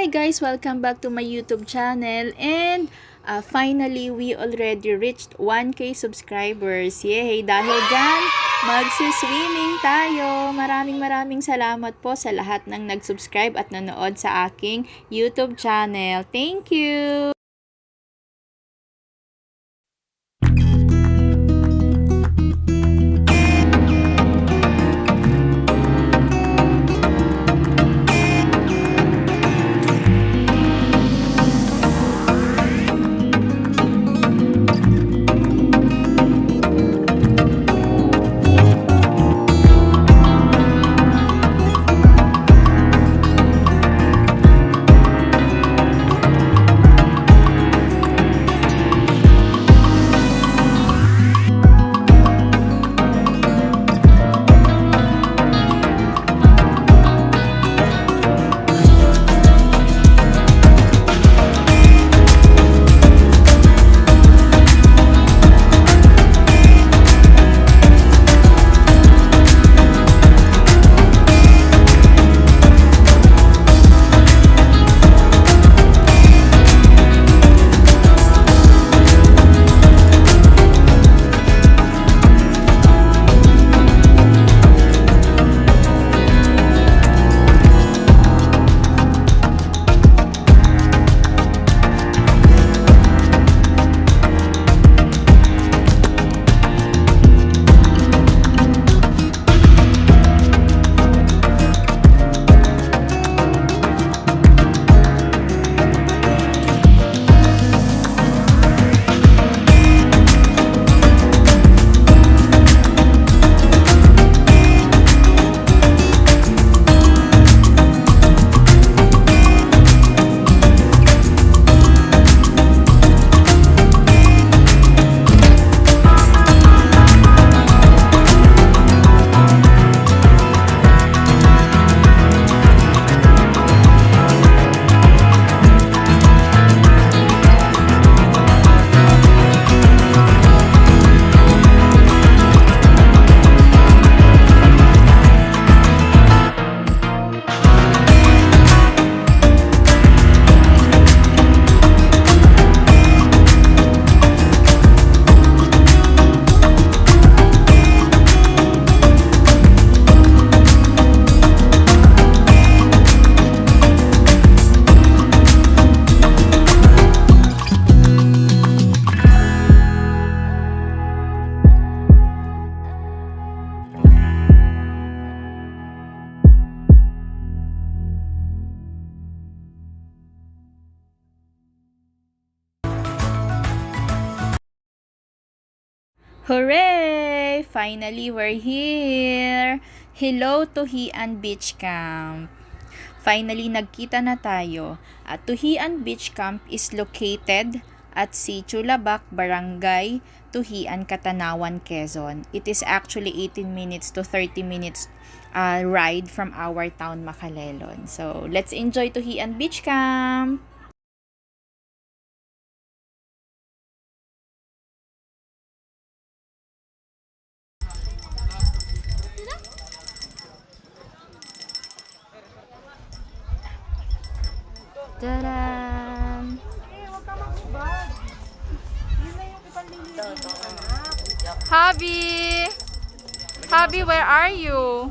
Hi guys! Welcome back to my YouTube channel and finally we already reached 1K subscribers. Yay! Dahil dyan, magsuswimming tayo. Maraming salamat po sa lahat ng nag-subscribe at nanood sa aking YouTube channel. Thank you! Hooray! Finally, we're here! Hello to Hian Beach Camp! Finally, nagkita na tayo. At Tuhian Beach Camp is located at si Chulabac, Barangay, Tuhian, Catanawan, Quezon. It is actually 18 minutes to 30 minutes ride from our town, Macalelon. So, let's enjoy Tuhian Beach Camp! Tadaan! Habi! Habi, where are you?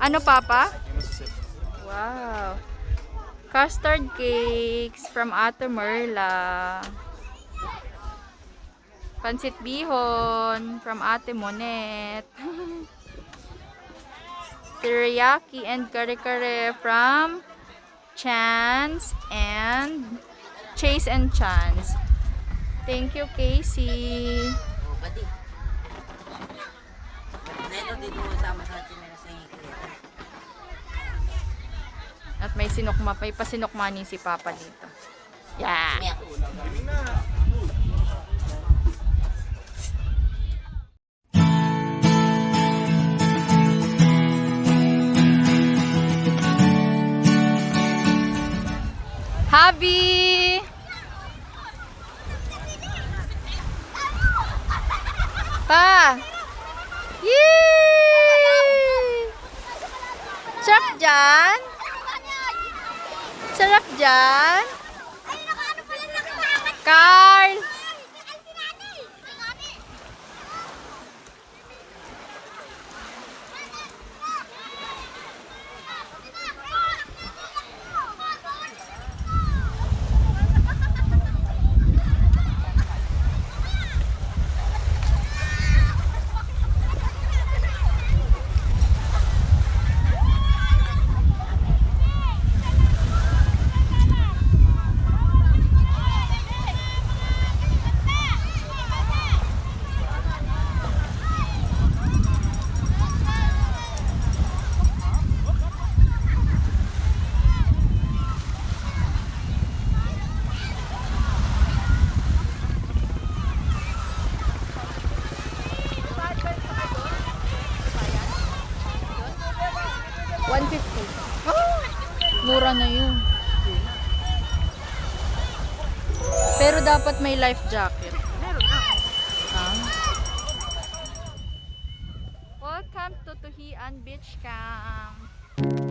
Ano, Papa? Wow! Custard cakes from Ate Merla. Pansit bihon from Ate Monet. Teriyaki and kare-kare from Chance and Chase and Chance. Thank you, Casey. At may sinukma, may pasinukmani si Papa dito. Yeah. Habi! Pa! Yay! Sarap dyan? Sarap dyan? Carl! Mura na yun. Pero dapat may life jacket. Meron na. Welcome to Tuhian Beach Camp.